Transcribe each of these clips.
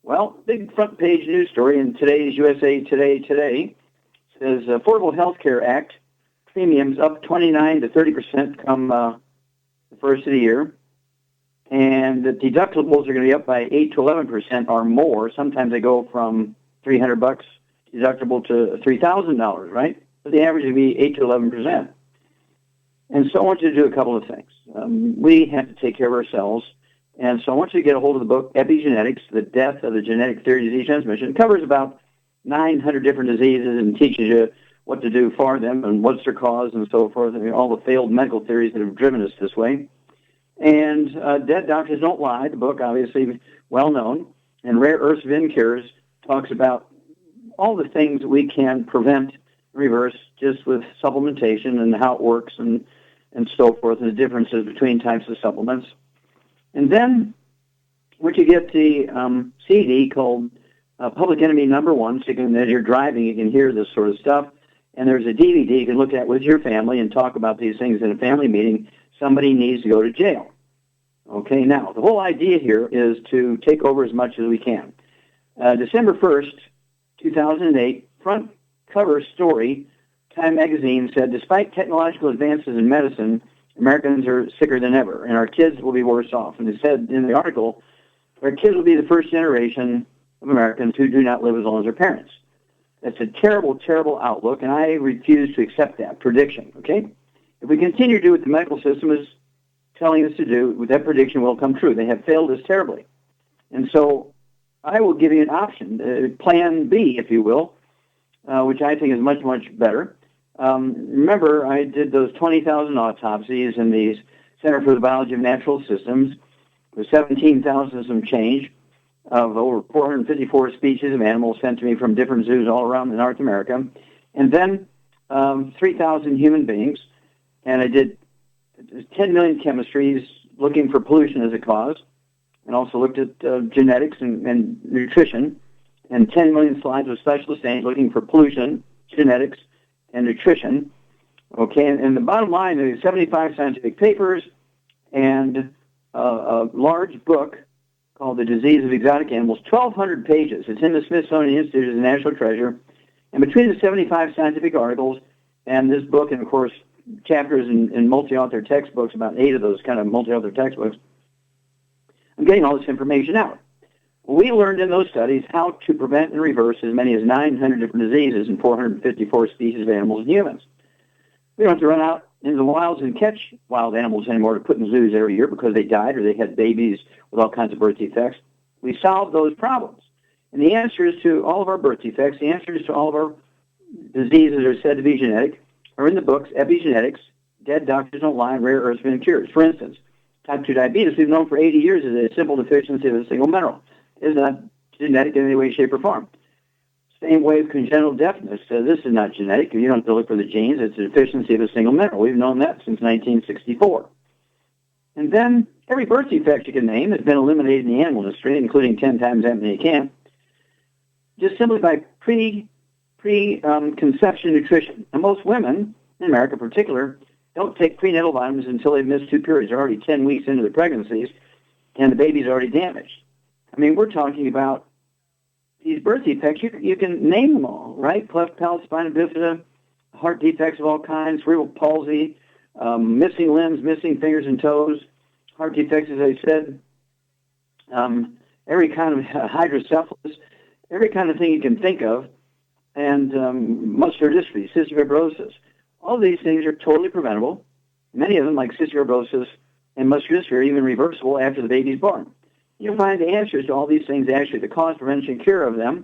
Well, big front page news story in today's USA Today says Affordable Health Care Act premiums up 29 to 30% come the first of the year. And the deductibles are going to be up by 8 to 11% or more. Sometimes they go from $300 deductible to $3,000, right? But the average would be 8 to 11%. And so I want you to do a couple of things. We have to take care of ourselves. And so I want you to get a hold of the book, Epigenetics, The Death of the Genetic Theory of Disease Transmission. It covers about 900 different diseases and teaches you what to do for them and what's their cause and so forth, and all the failed medical theories that have driven us this way. And Dead Doctors Don't Lie, the book, obviously well known, and Rare Earths Vin Cures talks about all the things that we can prevent, reverse, just with supplementation and how it works and so forth, and the differences between types of supplements. And then, once you get the CD called Public Enemy Number One, so as you're driving, you can hear this sort of stuff. And there's a DVD you can look at with your family and talk about these things in a family meeting. Somebody needs to go to jail. Okay, now, the whole idea here is to take over as much as we can. December 1st, 2008, front cover story, Time magazine said, despite technological advances in medicine, Americans are sicker than ever, and our kids will be worse off. And it said in the article, our kids will be the first generation of Americans who do not live as long as their parents. That's a terrible, terrible outlook, and I refuse to accept that prediction, okay? If we continue to do what the medical system is telling us to do, that prediction will come true. They have failed us terribly. And so I will give you an option, plan B, if you will, which I think is much, much better. Remember, I did those 20,000 autopsies in the Center for the Biology of Natural Systems with 17,000 some change of over 454 species of animals sent to me from different zoos all around North America, and then 3,000 human beings, and I did 10 million chemistries looking for pollution as a cause, and also looked at genetics and nutrition, and 10 million slides with special stains looking for pollution, genetics, and nutrition. Okay, and the bottom line is 75 scientific papers and a large book called The Disease of Exotic Animals, 1,200 pages. It's in the Smithsonian Institute as a national treasure. And between the 75 scientific articles and this book, and of course, chapters in multi-author textbooks, about 8 of those kind of multi-author textbooks, I'm getting all this information out. We learned in those studies how to prevent and reverse as many as 900 different diseases in 454 species of animals and humans. We don't have to run out into the wilds and catch wild animals anymore to put in zoos every year because they died or they had babies with all kinds of birth defects. We solved those problems. And the answers to all of our birth defects, the answers to all of our diseases that are said to be genetic, are in the books Epigenetics, Dead Doctors Don't Lie, and Rare Earths Vin Cures. For instance, type 2 diabetes, we've known for 80 years, is a simple deficiency of a single mineral. It's not genetic in any way, shape, or form. Same way with congenital deafness. This is not genetic. You don't have to look for the genes. It's a deficiency of a single mineral. We've known that since 1964. And then every birth defect you can name has been eliminated in the animal industry, including 10 times that many you can, just simply by pre-conception nutrition. And most women, in America in particular, don't take prenatal vitamins until they've missed 2 periods. They're already 10 weeks into their pregnancies, and the baby's already damaged. I mean, we're talking about these birth defects. You can name them all, right? Cleft palate, spina bifida, heart defects of all kinds, cerebral palsy, missing limbs, missing fingers and toes, heart defects, as I said, every kind of hydrocephalus, every kind of thing you can think of, and muscular dystrophy, cystic fibrosis. All of these things are totally preventable. Many of them, like cystic fibrosis and muscular dystrophy, are even reversible after the baby's born. You'll find the answers to all these things, actually, the cause, prevention, cure of them,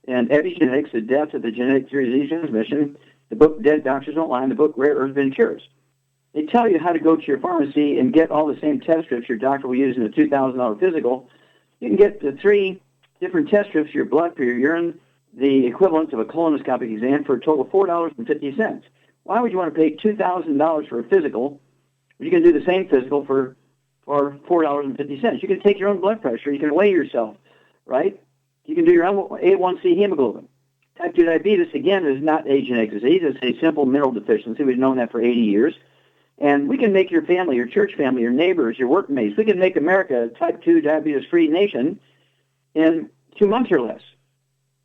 and Epigenetics, The Death of the Genetic Theory of Disease Transmission, the book Dead Doctors Don't Lie, and the book Rare Earths Vin Cures. They tell you how to go to your pharmacy and get all the same test strips your doctor will use in a $2,000 physical. You can get the 3 different test strips for your blood, for your urine, the equivalent of a colonoscopic exam for a total of $4.50. Why would you want to pay $2,000 for a physical when you can do the same physical for $4.50? You can take your own blood pressure. You can weigh yourself, right? You can do your own A1C hemoglobin. Type 2 diabetes, again, is not a genetic disease. It's a simple mineral deficiency. We've known that for 80 years. And we can make your family, your church family, your neighbors, your workmates, we can make America a type 2 diabetes-free nation in 2 months or less.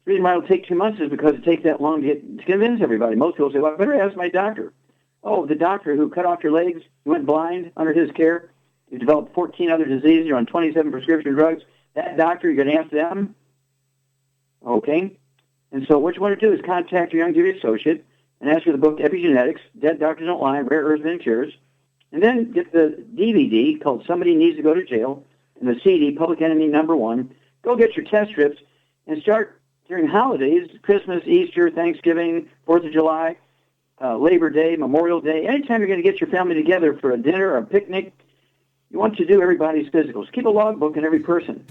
The reason why it'll take 2 months is because it takes that long to convince everybody. Most people say, well, I better ask my doctor. Oh, the doctor who cut off your legs, you went blind under his care, you developed 14 other diseases, you're on 27 prescription drugs. That doctor, you're going to ask them? Okay. And so what you want to do is contact your Youngevity associate and ask for the book Epigenetics, Dead Doctors Don't Lie, Rare Earths and Cures, and then get the DVD called Somebody Needs to Go to Jail and the CD, Public Enemy #1. Go get your test strips and start during holidays, Christmas, Easter, Thanksgiving, 4th of July, Labor Day, Memorial Day. Anytime you're going to get your family together for a dinner or a picnic, you want to do everybody's physicals. Keep a logbook in every person.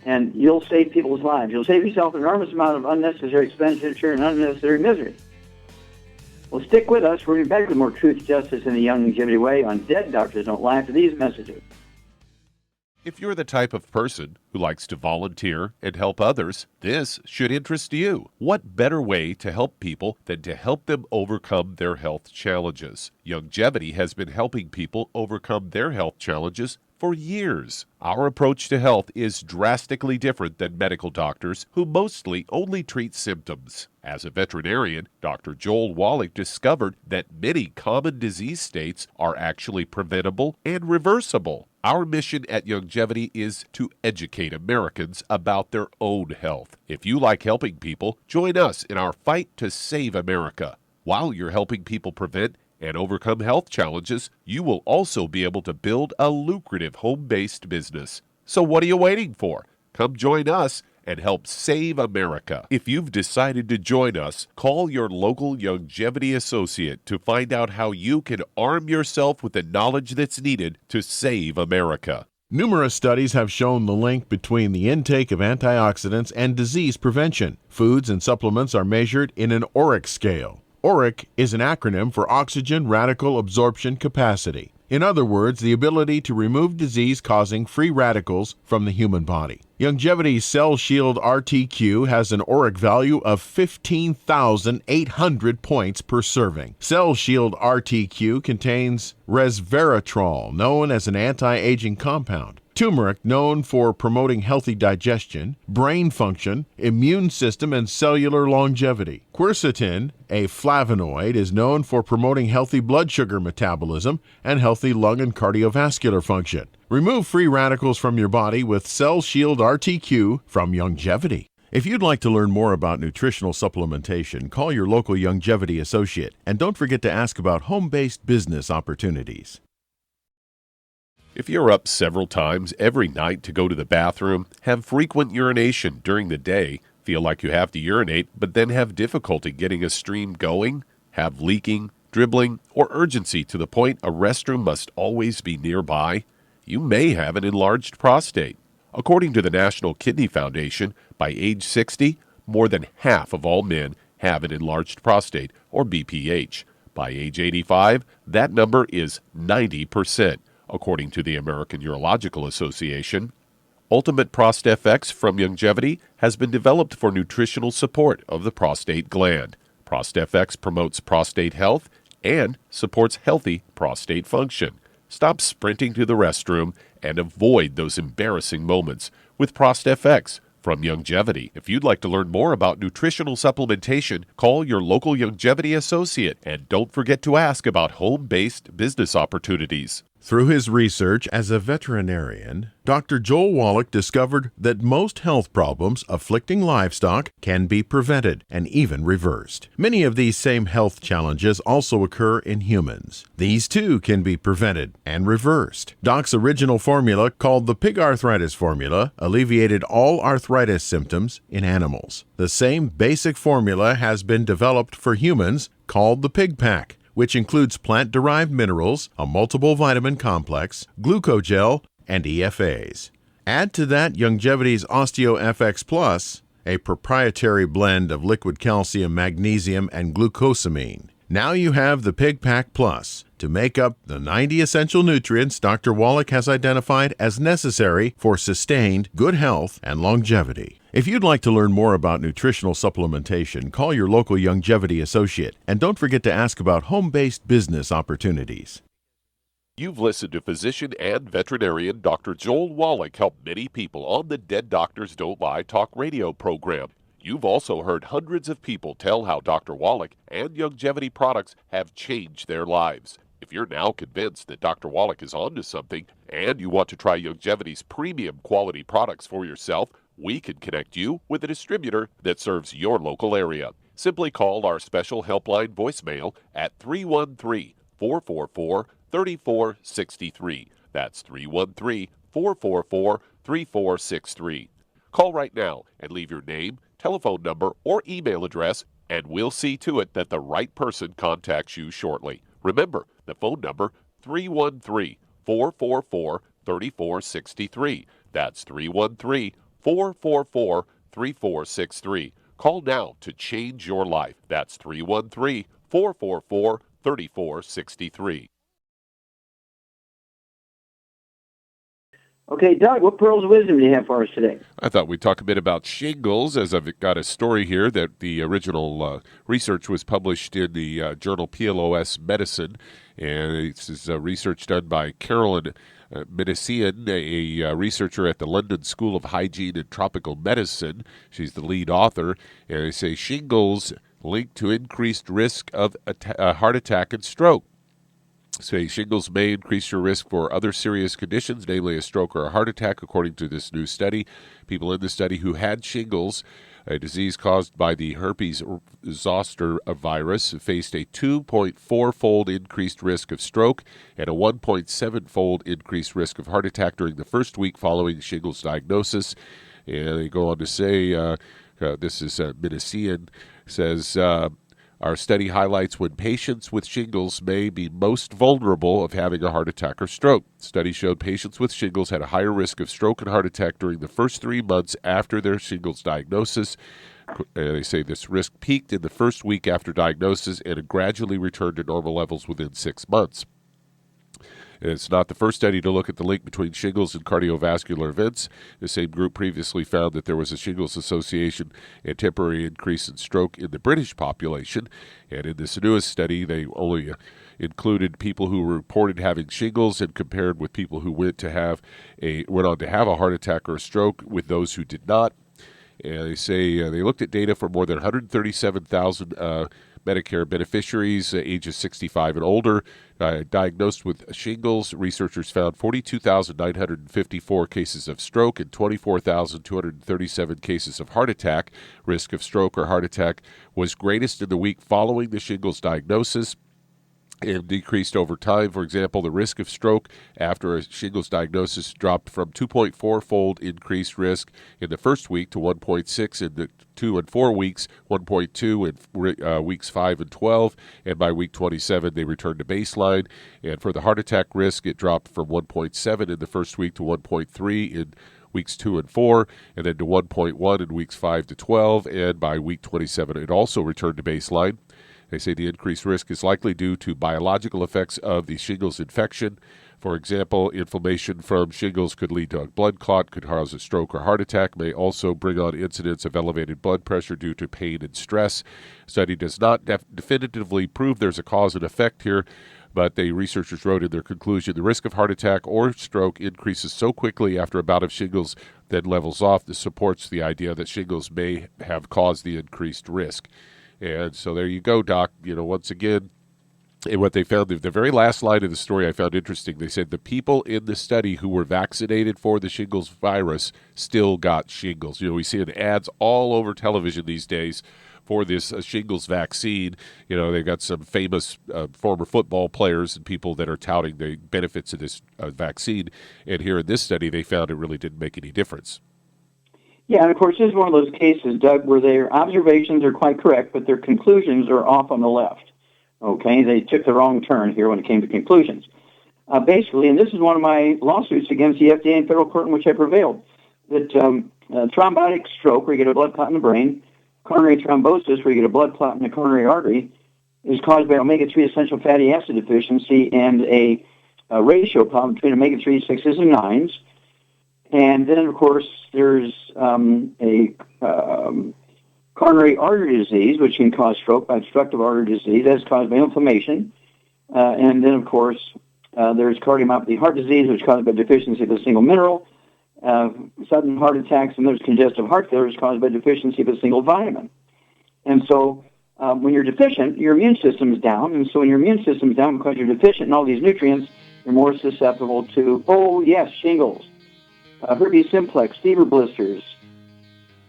And you'll save people's lives. You'll save yourself an enormous amount of unnecessary expenditure and unnecessary misery. Well, stick with us. We're going to be back with more truth, justice, and the Youngevity way on Dead Doctors Don't Lie for these messages. If you're the type of person who likes to volunteer and help others, this should interest you. What better way to help people than to help them overcome their health challenges? Youngevity has been helping people overcome their health challenges for years. Our approach to health is drastically different than medical doctors who mostly only treat symptoms. As a veterinarian, Dr. Joel Wallach discovered that many common disease states are actually preventable and reversible. Our mission at Youngevity is to educate Americans about their own health. If you like helping people, join us in our fight to save America. While you're helping people prevent and overcome health challenges, you will also be able to build a lucrative home-based business. So what are you waiting for? Come join us and help save America. If you've decided to join us, call your local Youngevity associate to find out how you can arm yourself with the knowledge that's needed to save America. Numerous studies have shown the link between the intake of antioxidants and disease prevention. Foods and supplements are measured in an ORAC scale. ORAC is an acronym for Oxygen Radical Absorption Capacity. In other words, the ability to remove disease-causing free radicals from the human body. Youngevity's Cell Shield RTQ has an ORAC value of 15,800 points per serving. Cell Shield RTQ contains resveratrol, known as an anti-aging compound, turmeric, known for promoting healthy digestion, brain function, immune system, and cellular longevity. Quercetin, a flavonoid, is known for promoting healthy blood sugar metabolism and healthy lung and cardiovascular function. Remove free radicals from your body with Cell Shield RTQ from Youngevity. If you'd like to learn more about nutritional supplementation, call your local Youngevity associate, and don't forget to ask about home-based business opportunities. If you're up several times every night to go to the bathroom, have frequent urination during the day, feel like you have to urinate but then have difficulty getting a stream going, have leaking, dribbling, or urgency to the point a restroom must always be nearby, you may have an enlarged prostate. According to the National Kidney Foundation, by age 60, more than half of all men have an enlarged prostate, or BPH. By age 85, that number is 90%. According to the American Urological Association. Ultimate ProstFX from Youngevity has been developed for nutritional support of the prostate gland. ProstFX promotes prostate health and supports healthy prostate function. Stop sprinting to the restroom and avoid those embarrassing moments with ProstFX from Youngevity. If you'd like to learn more about nutritional supplementation, call your local Youngevity associate and don't forget to ask about home-based business opportunities. Through his research as a veterinarian, Dr. Joel Wallach discovered that most health problems afflicting livestock can be prevented and even reversed. Many of these same health challenges also occur in humans. These too can be prevented and reversed. Doc's original formula, called the pig arthritis formula, alleviated all arthritis symptoms in animals. The same basic formula has been developed for humans, called the pig pack, which includes plant-derived minerals, a multiple vitamin complex, glucogel, and EFAs. Add to that Youngevity's OsteoFX Plus, a proprietary blend of liquid calcium, magnesium, and glucosamine. Now you have the Pig Pack Plus to make up the 90 essential nutrients Dr. Wallach has identified as necessary for sustained good health and longevity. If you'd like to learn more about nutritional supplementation, call your local Youngevity associate, and don't forget to ask about home-based business opportunities. You've listened to physician and veterinarian Dr. Joel Wallach help many people on the Dead Doctors Don't Lie talk radio program. You've also heard hundreds of people tell how Dr. Wallach and Youngevity products have changed their lives. If you're now convinced that Dr. Wallach is onto something and you want to try Youngevity's premium quality products for yourself, we can connect you with a distributor that serves your local area. Simply call our special helpline voicemail at 313-444-3463. That's 313-444-3463. Call right now and leave your name, telephone number, or email address, and we'll see to it that the right person contacts you shortly. Remember, the phone number, 313-444-3463. That's 313-444-3463. Call now to change your life. That's 313-444-3463. Okay, Doug, what pearls of wisdom do you have for us today? I thought we'd talk a bit about shingles, as I've got a story here that the original research was published in the journal PLOS Medicine, and this is research done by Carolyn Minasian, a researcher at the London School of Hygiene and Tropical Medicine. She's the lead author, and they say shingles linked to increased risk of a heart attack and stroke. Say shingles may increase your risk for other serious conditions, namely a stroke or a heart attack, according to this new study. People in the study who had shingles, a disease caused by the herpes zoster virus, faced a 2.4-fold increased risk of stroke and a 1.7-fold increased risk of heart attack during the first week following shingles diagnosis. And they go on to say, this is Minasian, says, our study highlights when patients with shingles may be most vulnerable of having a heart attack or stroke. The study showed patients with shingles had a higher risk of stroke and heart attack during the first 3 months after their shingles diagnosis. They say this risk peaked in the first week after diagnosis and it gradually returned to normal levels within 6 months. It's not the first study to look at the link between shingles and cardiovascular events. The same group previously found that there was a shingles association and temporary increase in stroke in the British population. And in this newest study, they only included people who reported having shingles and compared with people who went on to have a heart attack or a stroke with those who did not. And they say they looked at data for more than 137,000 Medicare beneficiaries ages 65 and older diagnosed with shingles. Researchers found 42,954 cases of stroke and 24,237 cases of heart attack. Risk of stroke or heart attack was greatest in the week following the shingles diagnosis and decreased over time. For example, the risk of stroke after a shingles diagnosis dropped from 2.4-fold increased risk in the first week to 1.6 in the 2 and 4 weeks, 1.2 in weeks 5 and 12, and by week 27 they returned to baseline. And for the heart attack risk, it dropped from 1.7 in the first week to 1.3 in weeks 2 and 4, and then to 1.1 in weeks 5 to 12, and by week 27 it also returned to baseline. They say the increased risk is likely due to biological effects of the shingles infection. For example, inflammation from shingles could lead to a blood clot, could cause a stroke or heart attack, may also bring on incidents of elevated blood pressure due to pain and stress. Study does not definitively prove there's a cause and effect here, but the researchers wrote in their conclusion, the risk of heart attack or stroke increases so quickly after a bout of shingles that levels off. This supports the idea that shingles may have caused the increased risk. And so there you go, Doc. Once again, and what they found, the very last line of the story I found interesting. They said the people in the study who were vaccinated for the shingles virus still got shingles. We see it ads all over television these days for this shingles vaccine. They've got some famous former football players and people that are touting the benefits of this vaccine. And here in this study, they found it really didn't make any difference. Yeah, and of course, this is one of those cases, Doug, where their observations are quite correct, but their conclusions are off on the left. Okay, they took the wrong turn here when it came to conclusions. Basically, and this is one of my lawsuits against the FDA and federal court in which I prevailed, that thrombotic stroke, where you get a blood clot in the brain, coronary thrombosis, where you get a blood clot in the coronary artery, is caused by omega-3 essential fatty acid deficiency and a ratio problem between omega-3, 6s, and 9s. And then, of course, there's a coronary artery disease, which can cause stroke by obstructive artery disease. That's caused by inflammation. And then, of course, There's cardiomyopathy, heart disease, which is caused by deficiency of a single mineral. Sudden heart attacks, and there's congestive heart failure, which is caused by deficiency of a single vitamin. And so when you're deficient, your immune system is down. And so when your immune system is down because you're deficient in all these nutrients, you're more susceptible to, shingles, herpes simplex, fever blisters,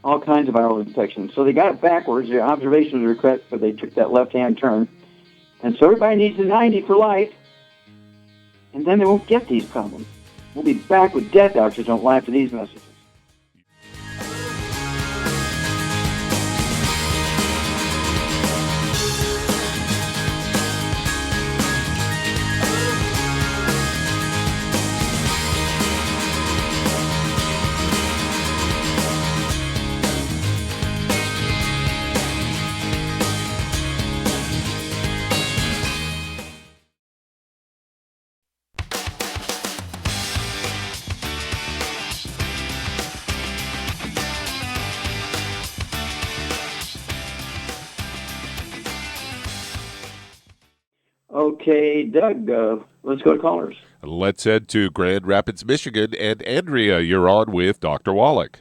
all kinds of viral infections. So they got it backwards. The observations were correct, but they took that left-hand turn. And so everybody needs a 90 for life, and then they won't get these problems. We'll be back with Death Doctors Don't Lie for these messages. Okay, Doug, let's go to callers. Let's head to Grand Rapids, Michigan. And Andrea, you're on with Dr. Wallach.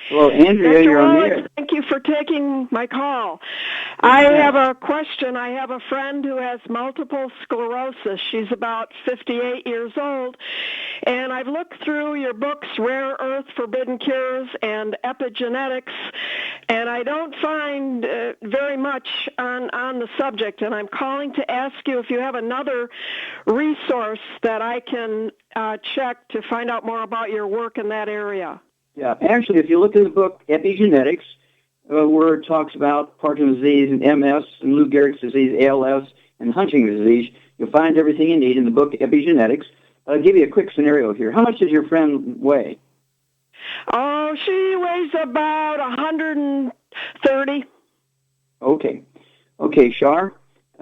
Hello, Andrea, Dr. you're on the Wallach, air. thank you for taking my call. I have a question. I have a friend who has multiple sclerosis. She's about 58 years old, and I've looked through your books, Rare Earth, Forbidden Cures, and Epigenetics, and I don't find very much on the subject, and I'm calling to ask you if you have another resource that I can check to find out more about your work in that area. Yeah, actually, if you look in the book Epigenetics, where it talks about Parkinson's disease and MS and Lou Gehrig's disease, ALS, and Huntington's disease, you'll find everything you need in the book Epigenetics. I'll give you a quick scenario here. How much does your friend weigh? Oh, she weighs about 130. Okay, Shar,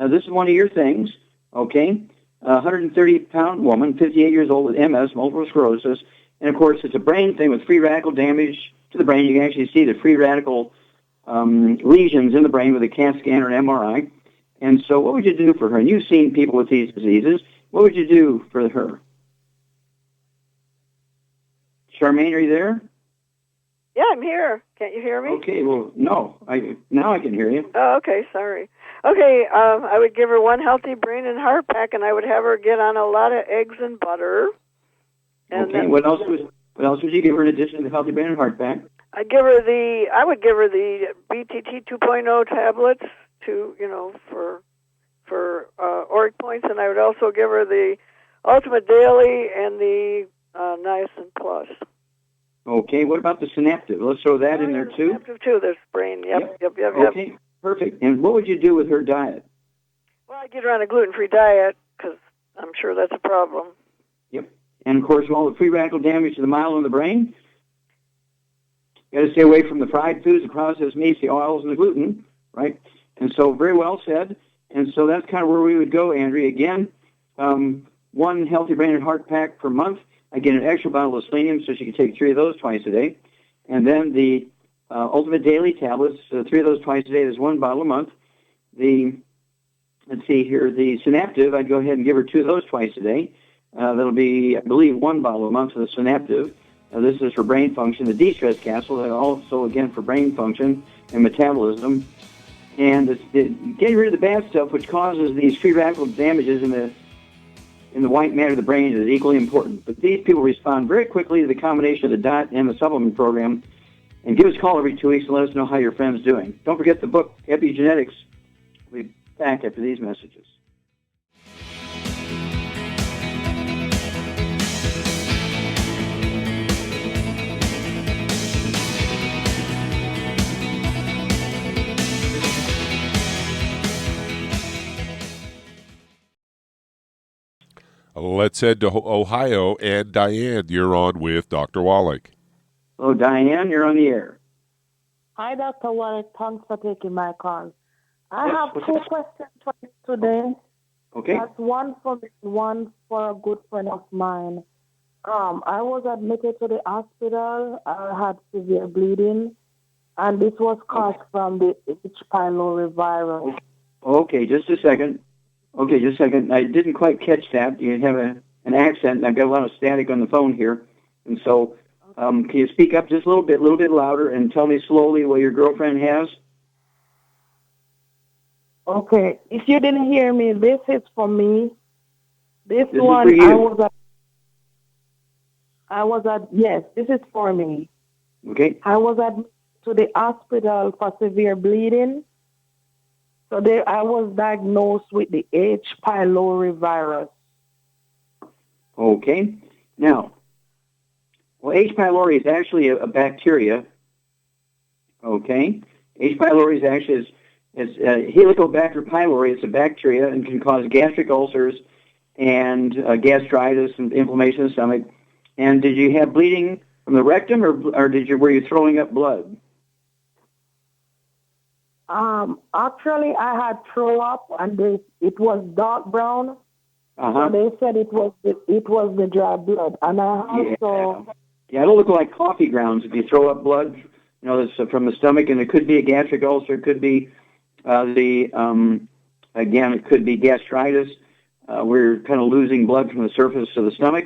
this is one of your things, okay? A 130-pound woman, 58 years old with MS, multiple sclerosis, and, of course, it's a brain thing with free radical damage to the brain. You can actually see the free radical lesions in the brain with a CAT scan or an MRI. And so what would you do for her? And you've seen people with these diseases. What would you do for her? Charmaine, are you there? Yeah, I'm here. Can't you hear me? Okay, well, no. Now I can hear you. Oh, okay, sorry. Okay, I would give her one healthy brain and heart pack, and I would have her get on a lot of eggs and butter. And okay, what else would you give her in addition to the healthy brain and heart pack? I would give her the BTT 2.0 tablets for ORIC points, and I would also give her the Ultimate Daily and the Niacin Plus. Okay, what about the Synaptive? Let's throw that in there too. Synaptive too. There's brain. Yep. Okay, perfect. And what would you do with her diet? Well, I'd get her on a gluten-free diet because I'm sure that's a problem. Yep. And, of course, all the free radical damage to the myelin in the brain. You got to stay away from the fried foods, the processed meats, the oils, and the gluten, right? And so, very well said. And so that's kind of where we would go, Andrea. Again, one healthy brain and heart pack per month. I get an extra bottle of selenium, so she can take 3 of those twice a day. And then the Ultimate Daily tablets, 3 of those twice a day. There's 1 bottle a month. Let's see here, the Synaptive, I'd go ahead and give her 2 of those twice a day. That'll be, I believe, 1 bottle a month for the Synaptive. This is for brain function. The de-stress capsule, also, again, for brain function and metabolism. And getting rid of the bad stuff, which causes these free radical damages in the white matter of the brain, is equally important. But these people respond very quickly to the combination of the diet and the supplement program. And give us a call every 2 weeks and let us know how your friend's doing. Don't forget the book, Epigenetics. We'll be back after these messages. Let's head to Ohio. And Diane, you're on with Dr. Wallach. Hello, Diane. You're on the air. Hi, Dr. Wallach. Thanks for taking my call. I have 2 questions for you today. Okay. That's one for me, one for a good friend of mine. I was admitted to the hospital. I had severe bleeding, and this was caused from the H. pylori virus. Okay, just a second. Okay, just a second. I didn't quite catch that. You have an accent, and I've got a lot of static on the phone here. And so, can you speak up just a little bit louder, and tell me slowly what your girlfriend has? Okay. If you didn't hear me, this is for me. This This one, is for you. yes, this is for me. Okay. I was admitted to the hospital for severe bleeding. So I was diagnosed with the H. pylori virus. Okay. Now, well, H. pylori is actually a bacteria. Okay. H. pylori is actually Helicobacter pylori. It's a bacteria and can cause gastric ulcers and gastritis and inflammation of the stomach. And did you have bleeding from the rectum, or were you throwing up blood? Actually, I had throw up, and it was dark brown. So they said it was the dry blood, and I also it'll look like coffee grounds if you throw up blood. You know, it's from the stomach, and it could be a gastric ulcer. It could be again, it could be gastritis. We're kind of losing blood from the surface of the stomach.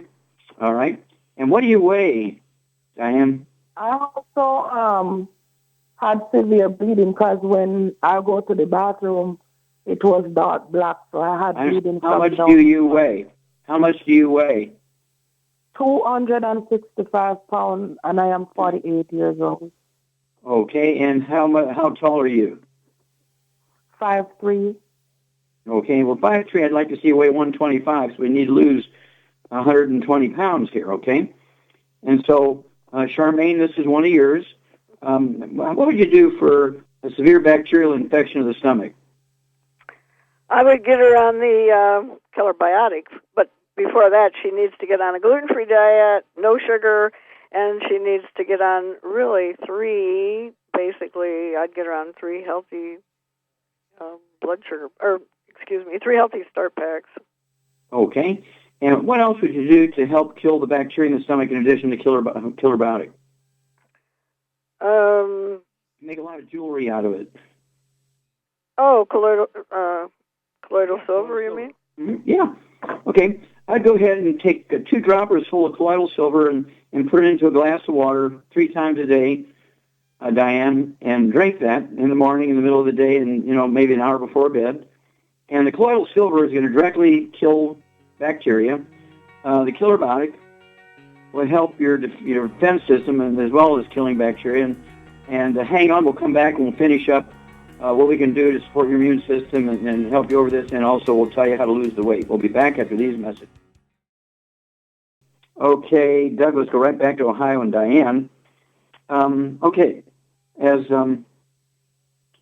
All right. And what do you weigh, Diane? I also had severe bleeding because when I go to the bathroom, it was dark black, so I had bleeding. How much do you weigh? How much do you weigh? 265 pounds, and I am 48 years old. Okay, and how tall are you? 5'3". Okay, well, 5'3", I'd like to see you weigh 125, so we need to lose 120 pounds here, okay? And so, Charmaine, this is one of yours. What would you do for a severe bacterial infection of the stomach? I would get her on the killer biotic, but before that, she needs to get on a gluten-free diet, no sugar, and she needs to get on really three healthy three healthy start packs. Okay. And what else would you do to help kill the bacteria in the stomach in addition to killer biotic? Make a lot of jewelry out of it. Oh, colloidal silver, you mean? Mm-hmm. Yeah. Okay. I'd go ahead and take 2 droppers full of colloidal silver and put it into a glass of water 3 times a day, Diane, and drink that in the morning, in the middle of the day, and maybe an hour before bed. And the colloidal silver is going to directly kill bacteria. The killer biotic will help your defense system, and as well as killing bacteria. And hang on, we'll come back and we'll finish up what we can do to support your immune system and help you over this, and also we'll tell you how to lose the weight. We'll be back after these messages. Okay, Doug, let's go right back to Ohio and Diane. Okay, as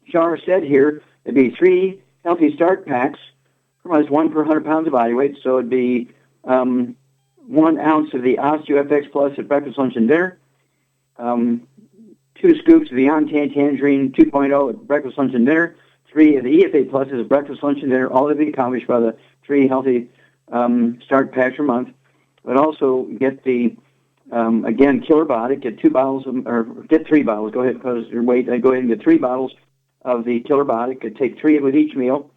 Shar said here, it'd be 3 healthy start packs, pretty much 1 per 100 pounds of body weight, so it'd be 1 ounce of the OsteoFX Plus at breakfast, lunch, and dinner, 2 scoops of the Anti-Tangerine 2.0 at breakfast, lunch, and dinner, 3 of the EFA Pluses at breakfast, lunch, and dinner, all to be accomplished by the 3 healthy start packs per month. But also get the, again, killer biotic, get 2 bottles, or get 3 bottles, go ahead, because your weight, go ahead and get 3 bottles of the killer biotic, take 3 with each meal,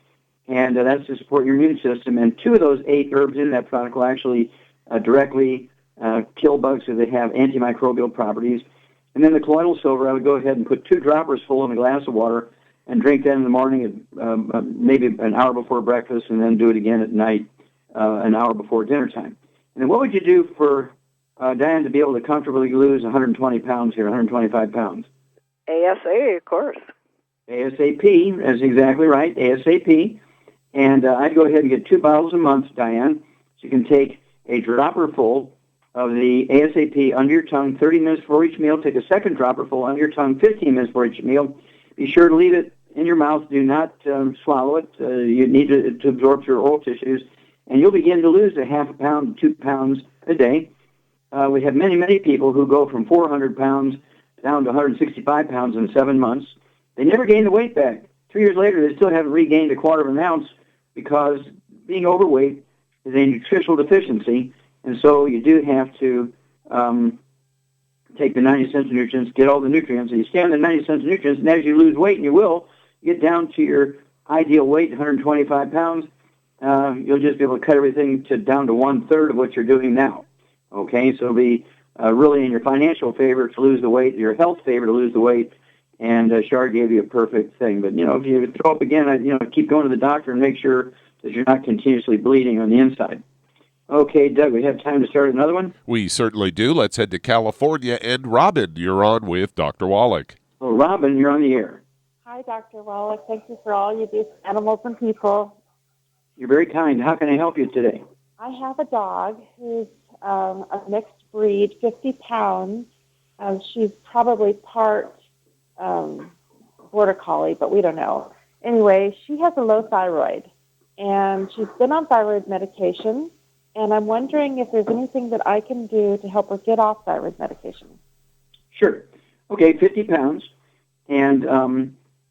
and that's to support your immune system. And 2 of those 8 herbs in that product will actually directly kill bugs, so they have antimicrobial properties. And then the colloidal silver, I would go ahead and put 2 droppers full in a glass of water and drink that in the morning, maybe an hour before breakfast, and then do it again at night, an hour before dinner time. And then what would you do for Diane to be able to comfortably lose 120 pounds here, 125 pounds? ASA, of course. ASAP, that's exactly right, ASAP. And I'd go ahead and get 2 bottles a month, Diane. So you can take a dropper full of the ASAP under your tongue 30 minutes before each meal. Take a second dropper full under your tongue 15 minutes before each meal. Be sure to leave it in your mouth. Do not swallow it. You need to absorb your oral tissues. And you'll begin to lose a half a pound to 2 pounds a day. We have many, many people who go from 400 pounds down to 165 pounds in 7 months. They never gain the weight back. 3 years later, they still haven't regained a quarter of an ounce because being overweight is a nutritional deficiency. And so you do have to take the 90 cents of nutrients, get all the nutrients, and you stay on the 90 cents of nutrients, and as you lose weight, and you will, get down to your ideal weight, 125 pounds, you'll just be able to cut everything down to 1/3 of what you're doing now. Okay, so it'll be really in your financial favor to lose the weight, your health favor to lose the weight, and Char gave you a perfect thing. But, if you throw up again, keep going to the doctor and make sure that you're not continuously bleeding on the inside. Okay, Doug, we have time to start another one? We certainly do. Let's head to California. And Robin, you're on with Dr. Wallach. Well, Robin, you're on the air. Hi, Dr. Wallach. Thank you for all you do for animals and people. You're very kind. How can I help you today? I have a dog who's a mixed breed, 50 pounds. She's probably part border collie, but we don't know. Anyway, she has a low thyroid, and she's been on thyroid medication, and I'm wondering if there's anything that I can do to help her get off thyroid medication. Sure. Okay, 50 pounds. And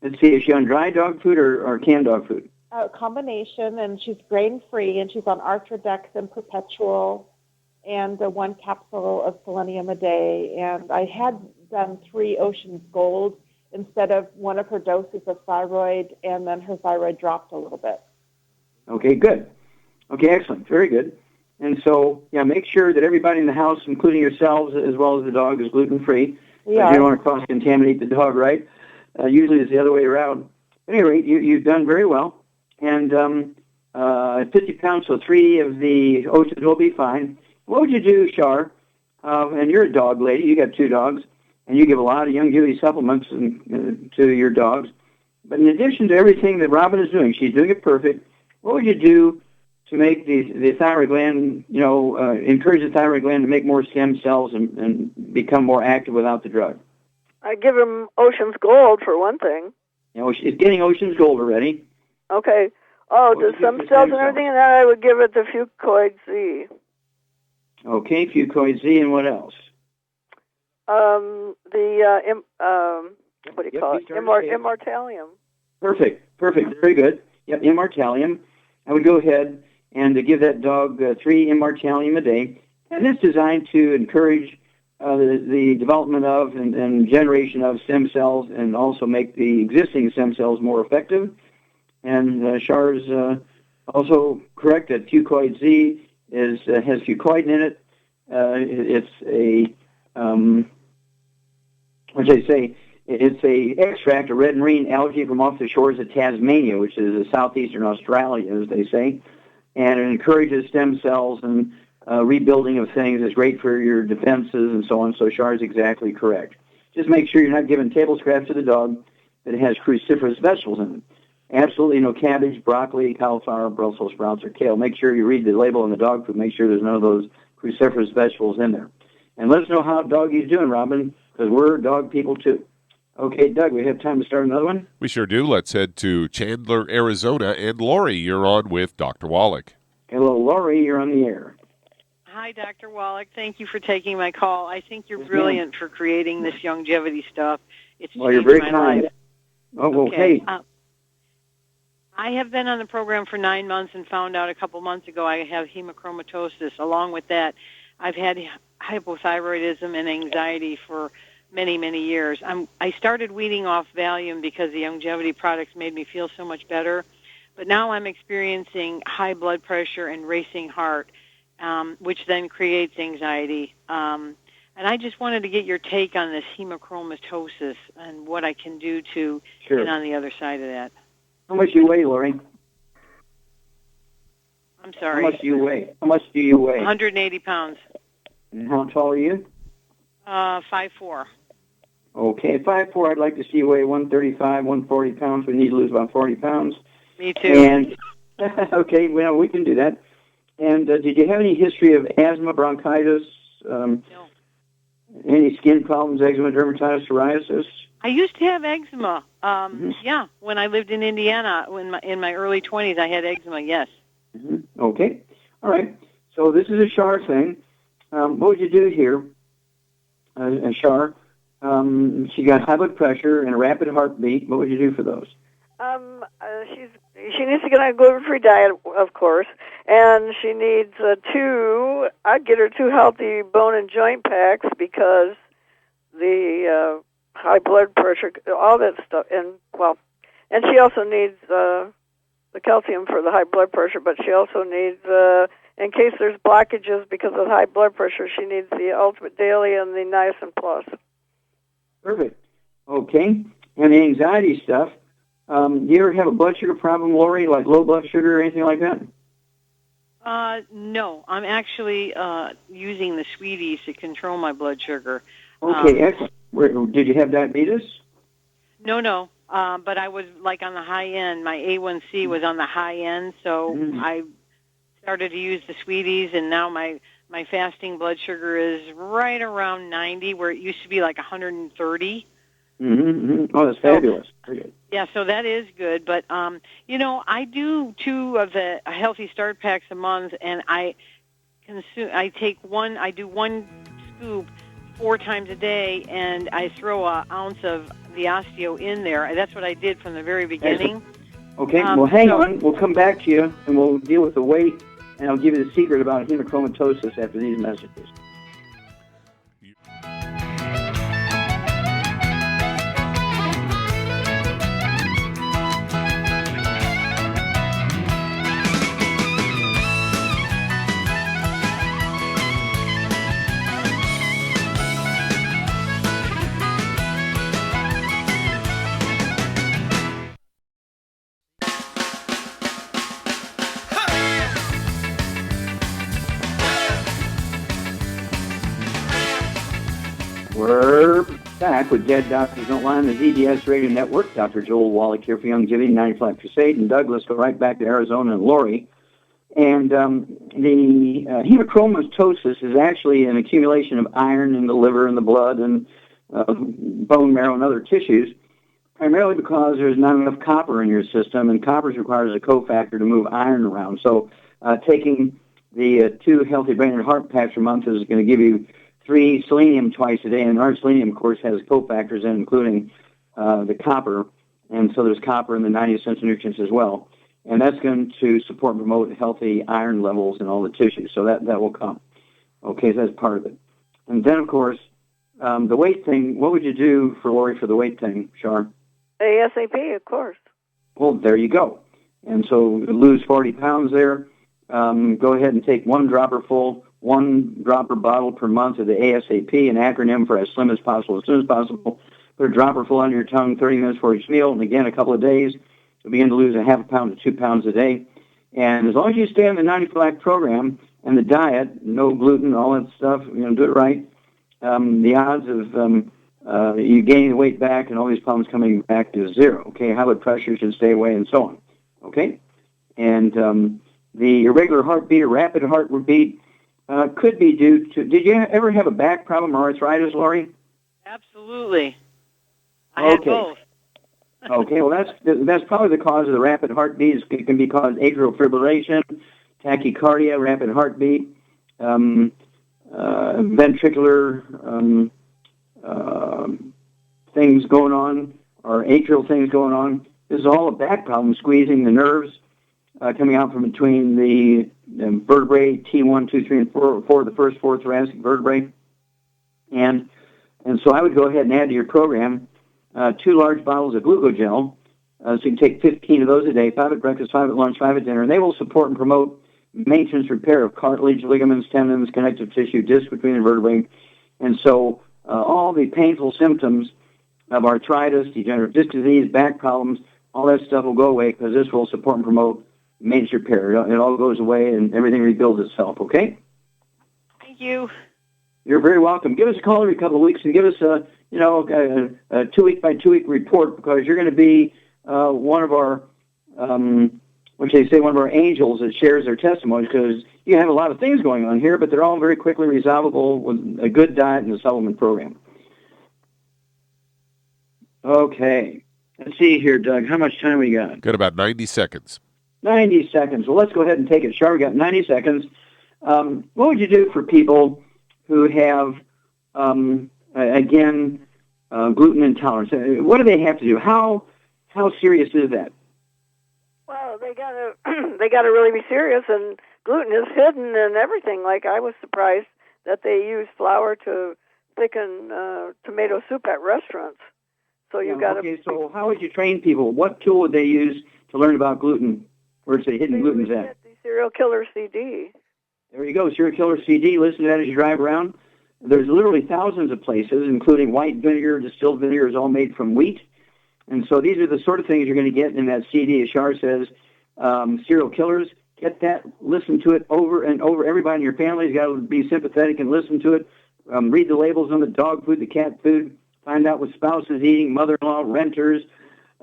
let's see, is she on dry dog food or canned dog food? Combination, and she's grain-free, and she's on Arthrodex and Perpetual, and 1 capsule of selenium a day. And I had done 3 Ocean's Gold instead of one of her doses of thyroid, and then her thyroid dropped a little bit. Okay, good. Okay, excellent. Very good. And so, make sure that everybody in the house, including yourselves as well as the dog, is gluten-free. You don't want to cross-contaminate the dog, right? Usually it's the other way around. At any rate, you've done very well. And 50 pounds, so 3 of the Oceans will be fine. What would you do, Char? And you're a dog lady. You got 2 dogs, and you give a lot of Youngevity supplements to your dogs. But in addition to everything that Robin is doing, she's doing it perfect. What would you do to make the thyroid gland, encourage the thyroid gland to make more stem cells and become more active without the drug? I give him Ocean's Gold for one thing. It's getting Ocean's Gold already. Okay. Oh, there's some cells and everything, and then I would give it the Fucoid Z. Okay, Fucoid Z, and what else? What do you call it? Immortalium. Perfect. Very good. Yep, Immortalium. I would go ahead and give that dog 3 Immortalium a day. And it's designed to encourage the development of and generation of stem cells and also make the existing stem cells more effective. And Char's also correct that Fucoid Z has fucoid in it. It's it's a extract of red marine algae from off the shores of Tasmania, which is southeastern Australia, as they say. And it encourages stem cells and rebuilding of things. It's great for your defenses and so on. So Char is exactly correct. Just make sure you're not giving table scraps to the dog that has cruciferous vegetables in it. Absolutely no cabbage, broccoli, cauliflower, Brussels sprouts, or kale. Make sure you read the label on the dog food. Make sure there's none of those cruciferous vegetables in there. And let us know how doggy's doing, Robin, because we're dog people too. Okay, Doug, we have time to start another one? We sure do. Let's head to Chandler, Arizona. And Lori, you're on with Dr. Wallach. Hello, Lori, you're on the air. Hi, Dr. Wallach. Thank you for taking my call. I think you're brilliant for creating this Youngevity stuff. It's you're very my kind. life. Oh, okay. I have been on the program for 9 months and found out a couple months ago I have hemochromatosis. Along with that, I've had hypothyroidism and anxiety for many, many years. I started weaning off Valium because the Youngevity products made me feel so much better. But now I'm experiencing high blood pressure and racing heart, which then creates anxiety. And I just wanted to get your take on this hemochromatosis and what I can do to get on the other side of that. How much do you weigh, Lori? I'm sorry. How much do you weigh? 180 pounds. And how tall are you? 5'4". Okay, 5'4". I'd like to see you weigh 135, 140 pounds. We need to lose about 40 pounds. Me too. And okay, well, we can do that. And did you have any history of asthma, bronchitis? No. Any skin problems, eczema, dermatitis, psoriasis? I used to have eczema. Yeah, when I lived in Indiana, in my early 20s, I had eczema. Yes. Mm-hmm. Okay. All right. So this is a Char thing. What would you do here, Char? She got high blood pressure and a rapid heartbeat. What would you do for those? She needs to get on a gluten-free diet, of course, and she needs I'd get her 2 healthy bone and joint packs because the high blood pressure, all that stuff, and she also needs the calcium for the high blood pressure, but she also needs, in case there's blockages because of high blood pressure, she needs the Ultimate Daily and the Niacin Plus. Perfect. Okay. And the anxiety stuff, do you ever have a blood sugar problem, Lori, like low blood sugar or anything like that? No, I'm actually using the Sweeties to control my blood sugar. Okay, excellent. Did you have diabetes? No, but I was like on the high end. My A1C was on the high end, so I started to use the Sweeties, and now my fasting blood sugar is right around 90, where it used to be like 130. Oh, that's fabulous. Very good. Yeah, so that is good. But, I do 2 of the Healthy Start packs a month, and I do 1 scoop 4 times a day, and I throw an ounce of the osteo in there. That's what I did from the very beginning. Okay, well, hang on. We'll come back to you, and we'll deal with the weight, and I'll give you the secret about hemochromatosis after these messages. We're back with Dead Doctors Don't Lie on the ZBS Radio Network. Dr. Joel Wallach here for Youngevity, 95 Crusade, and Doug. Let's go right back to Arizona and Lori. And the hemochromatosis is actually an accumulation of iron in the liver and the blood and bone marrow and other tissues, primarily because there's not enough copper in your system, and copper is required as a cofactor to move iron around. So taking the 2 healthy brain and heart packs a month is going to give you 3 selenium twice a day, and our selenium, of course, has cofactors in, including the copper, and so there's copper in the 90 essential nutrients as well, and that's going to support and promote healthy iron levels in all the tissues, so that will come. Okay, so that's part of it. And then, of course, the weight thing, what would you do for Lori for the weight thing, Char? ASAP, of course. Well, there you go. And so lose 40 pounds there. Go ahead and take 1 dropper full, 1 dropper bottle per month of the ASAP, an acronym for as slim as possible, as soon as possible. Put a dropper full under your tongue 30 minutes before each meal, and again, a couple of days. You'll begin to lose a half a pound to 2 pounds a day. And as long as you stay on the 90-flag program and the diet, no gluten, all that stuff, do it right, the odds of you gaining the weight back and all these problems coming back is 0. Okay, high blood pressure should stay away and so on. Okay? And the irregular heartbeat or rapid heartbeat could be due to, did you ever have a back problem or arthritis, Lori? Absolutely. I had both. Okay, well, that's probably the cause of the rapid heartbeat. It can be caused atrial fibrillation, tachycardia, rapid heartbeat, ventricular things going on, or atrial things going on. This is all a back problem, squeezing the nerves coming out from between the vertebrae, T1, 2, 3, and 4, the first 4 thoracic vertebrae. And so I would go ahead and add to your program 2 large bottles of glucogel. So you can take 15 of those a day, 5 at breakfast, 5 at lunch, 5 at dinner, and they will support and promote maintenance repair of cartilage, ligaments, tendons, connective tissue, disc between the vertebrae. And so all the painful symptoms of arthritis, degenerative disc disease, back problems, all that stuff will go away because this will support and promote maintenance repair. It all goes away and everything rebuilds itself, okay? Thank you. You're very welcome. Give us a call every couple of weeks and give us a 2-week by 2-week report, because you're going to be one of our, one of our angels that shares their testimony, because you have a lot of things going on here, but they're all very quickly resolvable with a good diet and a supplement program. Okay. Let's see here, Doug. How much time we got? Got about 90 seconds. 90 seconds. Well, let's go ahead and take it. Char, we got 90 seconds. What would you do for people who have, gluten intolerance? What do they have to do? How serious is that? Well, they gotta really be serious, and gluten is hidden in everything. Like, I was surprised that they use flour to thicken tomato soup at restaurants. So you got to. Okay, so how would you train people? What tool would they use to learn about gluten? where it's a hidden gluten's at. Get the Serial Killer CD. There you go, Serial Killer CD. Listen to that as you drive around. There's literally thousands of places, including white vinegar, distilled vinegar is all made from wheat. And so these are the sort of things you're going to get in that CD. As Shar says, serial killers, get that, listen to it over and over. Everybody in your family's got to be sympathetic and listen to it. Read the labels on the dog food, the cat food. Find out what spouse is eating, mother-in-law, renters,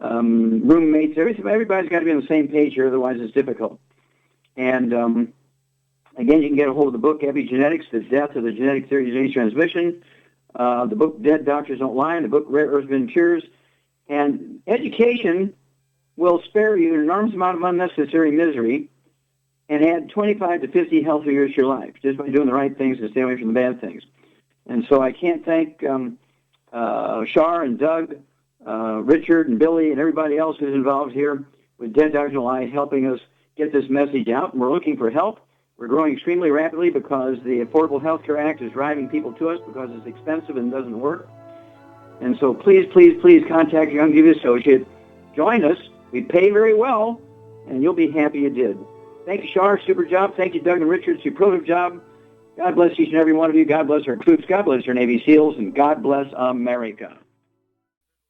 roommates. Everybody's got to be on the same page here, otherwise it's difficult. And again, you can get a hold of the book, Epigenetics, The Death of the Genetic Theory of Disease Transmission, the book, Dead Doctors Don't Lie, and the book, Rare Earth Been Cures. And education will spare you an enormous amount of unnecessary misery and add 25 to 50 healthy years to your life just by doing the right things and stay away from the bad things. And so I can't thank Shar and Doug, Richard and Billy and everybody else who's involved here with Dead Doctors Don't Lie helping us get this message out. And we're looking for help. We're growing extremely rapidly because the Affordable Health Care Act is driving people to us because it's expensive and doesn't work. And so please, please, please contact your Youngevity associate. Join us. We pay very well, and you'll be happy you did. Thank you, Shar. Super job. Thank you, Doug and Richard. Superlative job. God bless each and every one of you. God bless our troops. God bless our Navy SEALs. And God bless America.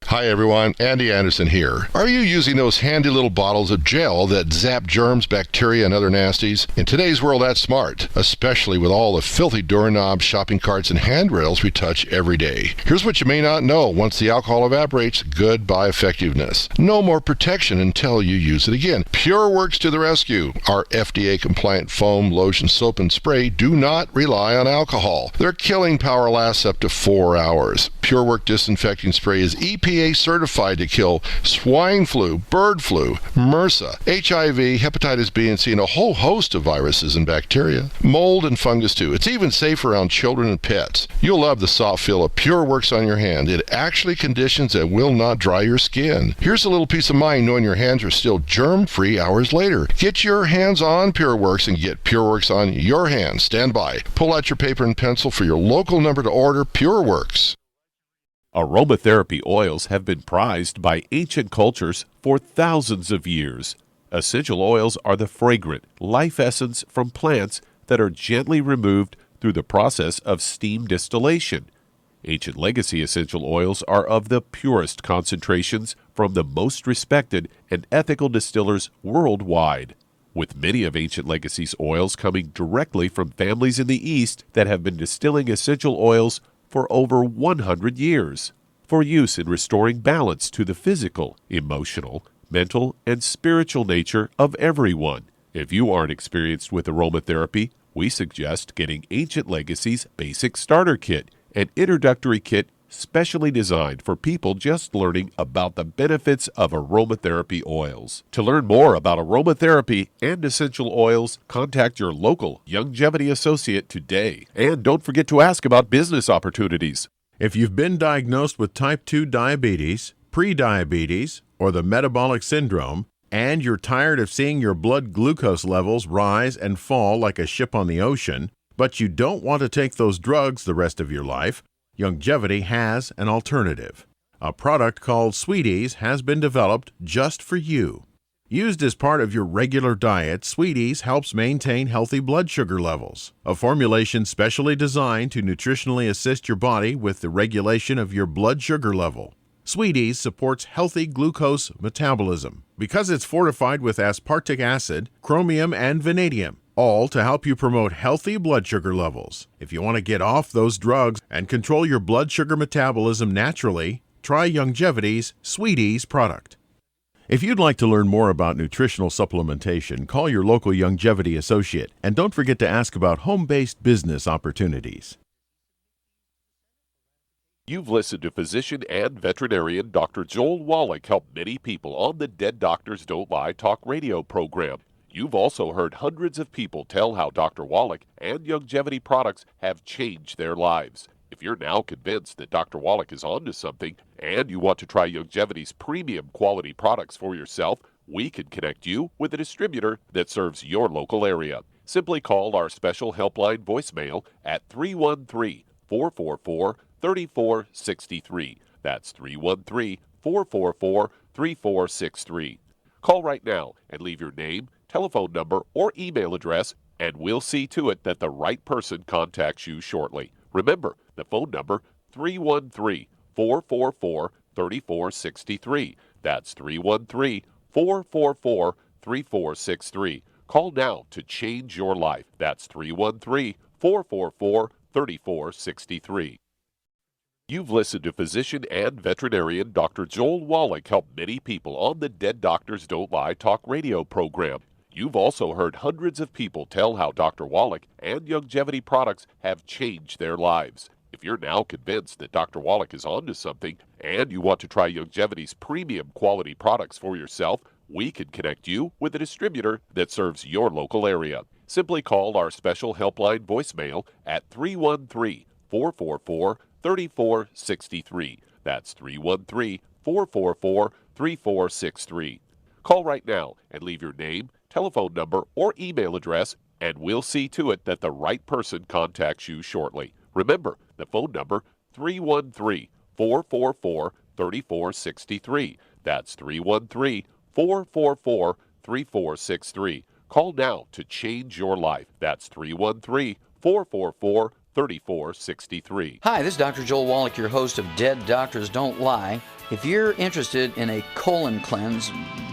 Hi everyone, Andy Anderson here. Are you using those handy little bottles of gel that zap germs, bacteria, and other nasties? In today's world, that's smart, especially with all the filthy doorknobs, shopping carts, and handrails we touch every day. Here's what you may not know. Once the alcohol evaporates, goodbye effectiveness. No more protection until you use it again. PureWorks to the rescue. Our FDA-compliant foam, lotion, soap, and spray do not rely on alcohol. Their killing power lasts up to 4 hours. PureWorks disinfecting spray is EPA certified to kill swine flu, bird flu, MRSA, HIV, hepatitis B and C, and a whole host of viruses and bacteria. Mold and fungus too. It's even safe around children and pets. You'll love the soft feel of PureWorks on your hand. It actually conditions and will not dry your skin. Here's a little peace of mind knowing your hands are still germ-free hours later. Get your hands on PureWorks and get PureWorks on your hands. Stand by. Pull out your paper and pencil for your local number to order PureWorks. Aromatherapy oils have been prized by ancient cultures for thousands of years. Essential oils are the fragrant life essence from plants that are gently removed through the process of steam distillation. Ancient legacy essential oils are of the purest concentrations from the most respected and ethical distillers worldwide, with many of Ancient Legacy's oils coming directly from families in the East that have been distilling essential oils for over 100 years, for use in restoring balance to the physical, emotional, mental, and spiritual nature of everyone. If you aren't experienced with aromatherapy, we suggest getting Ancient Legacy's Basic Starter Kit, an introductory kit specially designed for people just learning about the benefits of aromatherapy oils. To learn more about aromatherapy and essential oils, contact your local Youngevity associate today. And don't forget to ask about business opportunities. If you've been diagnosed with type 2 diabetes, prediabetes, or the metabolic syndrome, and you're tired of seeing your blood glucose levels rise and fall like a ship on the ocean, but you don't want to take those drugs the rest of your life, Youngevity has an alternative. A product called Sweeties has been developed just for you. Used as part of your regular diet, Sweeties helps maintain healthy blood sugar levels. A formulation specially designed to nutritionally assist your body with the regulation of your blood sugar level. Sweeties supports healthy glucose metabolism because it's fortified with aspartic acid, chromium, and vanadium, all to help you promote healthy blood sugar levels. If you want to get off those drugs and control your blood sugar metabolism naturally, try Youngevity's Sweeties product. If you'd like to learn more about nutritional supplementation, call your local Youngevity associate, and don't forget to ask about home-based business opportunities. You've listened to physician and veterinarian Dr. Joel Wallach help many people on the Dead Doctors Don't Lie talk radio program. You've also heard hundreds of people tell how Dr. Wallach and Youngevity products have changed their lives. If you're now convinced that Dr. Wallach is onto something and you want to try Youngevity's premium quality products for yourself, we can connect you with a distributor that serves your local area. Simply call our special helpline voicemail at 313-444-3463. That's 313-444-3463. Call right now and leave your name, telephone number, or email address, and we'll see to it that the right person contacts you shortly. Remember, the phone number, 313-444-3463. That's 313-444-3463. Call now to change your life. That's 313-444-3463. You've listened to physician and veterinarian Dr. Joel Wallach help many people on the Dead Doctors Don't Lie talk radio program. You've also heard hundreds of people tell how Dr. Wallach and Youngevity products have changed their lives. If you're now convinced that Dr. Wallach is onto something and you want to try Youngevity's premium quality products for yourself, we can connect you with a distributor that serves your local area. Simply call our special helpline voicemail at 313-444-3463. That's 313-444-3463. Call right now and leave your name, telephone number, or email address, and we'll see to it that the right person contacts you shortly. Remember, the phone number, 313-444-3463. That's 313-444-3463. Call now to change your life. That's 313-444-3463. Hi, this is Dr. Joel Wallach, your host of Dead Doctors Don't Lie. If you're interested in a colon cleanse,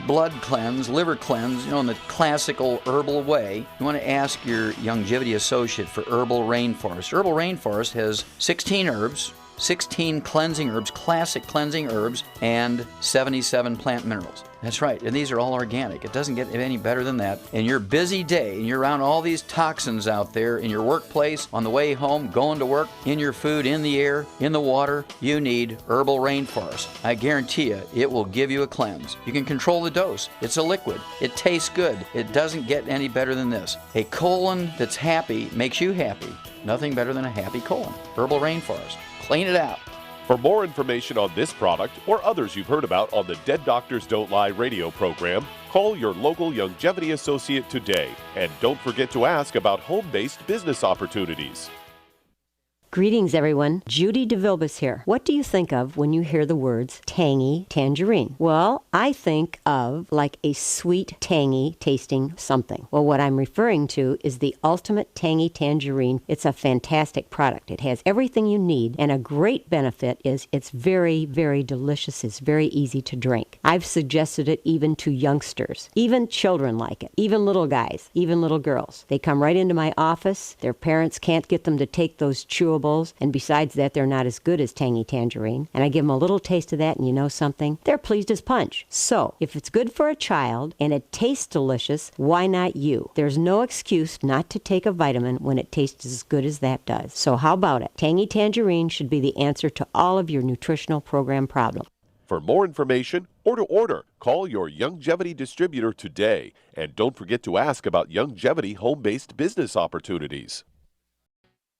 blood cleanse, liver cleanse, in the classical herbal way, you want to ask your Youngevity associate for Herbal Rainforest. Herbal Rainforest has 16 herbs, 16 cleansing herbs, classic cleansing herbs, and 77 plant minerals. That's right, and these are all organic. It doesn't get any better than that. In your busy day, and you're around all these toxins out there, in your workplace, on the way home, going to work, in your food, in the air, in the water, you need Herbal Rainforest. I guarantee you, it will give you a cleanse. You can control the dose. It's a liquid. It tastes good. It doesn't get any better than this. A colon that's happy makes you happy. Nothing better than a happy colon. Herbal Rainforest. Clean it out. For more information on this product or others you've heard about on the Dead Doctors Don't Lie radio program, call your local Youngevity associate today. And don't forget to ask about home-based business opportunities. Greetings, everyone. Judy DeVilbus here. What do you think of when you hear the words tangy tangerine? Well, I think of like a sweet, tangy tasting something. Well, what I'm referring to is the ultimate tangy tangerine. It's a fantastic product. It has everything you need, and a great benefit is it's very, very delicious. It's very easy to drink. I've suggested it even to youngsters. Even children like it. Even little guys. Even little girls. They come right into my office. Their parents can't get them to take those chewables, and besides that, they're not as good as tangy tangerine. And I give them a little taste of that, and you know something? They're pleased as punch. So, if it's good for a child and it tastes delicious, why not you? There's no excuse not to take a vitamin when it tastes as good as that does. So how about it? Tangy tangerine should be the answer to all of your nutritional program problems. For more information or to order, call your Youngevity distributor today. And don't forget to ask about Youngevity home-based business opportunities.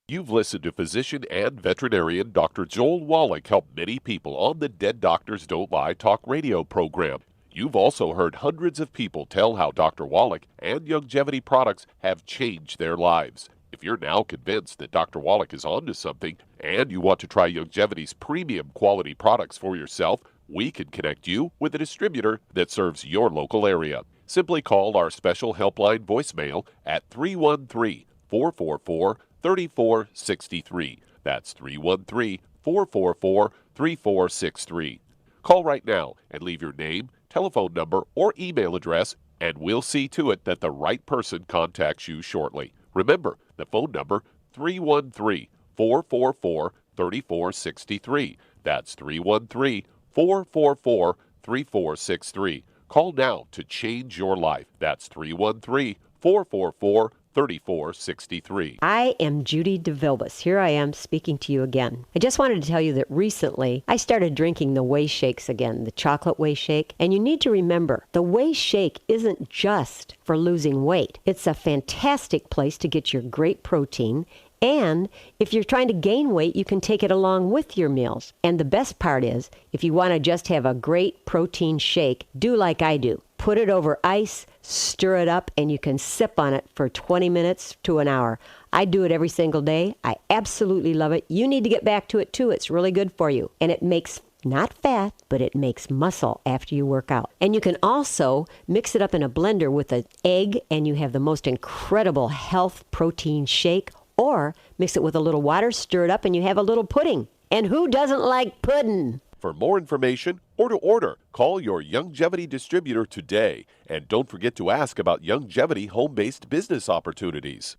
You've listened to physician and veterinarian Dr. Joel Wallach help many people on the Dead Doctors Don't Lie talk radio program. You've also heard hundreds of people tell how Dr. Wallach and Youngevity products have changed their lives. If you're now convinced that Dr. Wallach is onto something and you want to try Youngevity's premium quality products for yourself, we can connect you with a distributor that serves your local area. Simply call our special helpline voicemail at 313-444-3463. That's 313-444-3463. Call right now and leave your name, telephone number, or email address, and we'll see to it that the right person contacts you shortly. Remember, the phone number, 313-444-3463. That's 313-444-3463. Call now to change your life. That's 313-444-3463. I am Judy DeVilbus. Here I am speaking to you again. I just wanted to tell you that recently I started drinking the Whey Shakes again, the chocolate Whey Shake. And you need to remember, the Whey Shake isn't just for losing weight. It's a fantastic place to get your great protein. And if you're trying to gain weight, you can take it along with your meals. And the best part is, if you want to just have a great protein shake, do like I do. Put it over ice, stir it up, and you can sip on it for 20 minutes to an hour. I do it every single day. I absolutely love it. You need to get back to it too. It's really good for you. And it makes Not fat, but it makes muscle after you work out. And you can also mix it up in a blender with an egg, and you have the most incredible health protein shake. Or mix it with a little water, stir it up, and you have a little pudding. And who doesn't like pudding? For more information or to order, call your Youngevity distributor today. And don't forget to ask about Youngevity home-based business opportunities.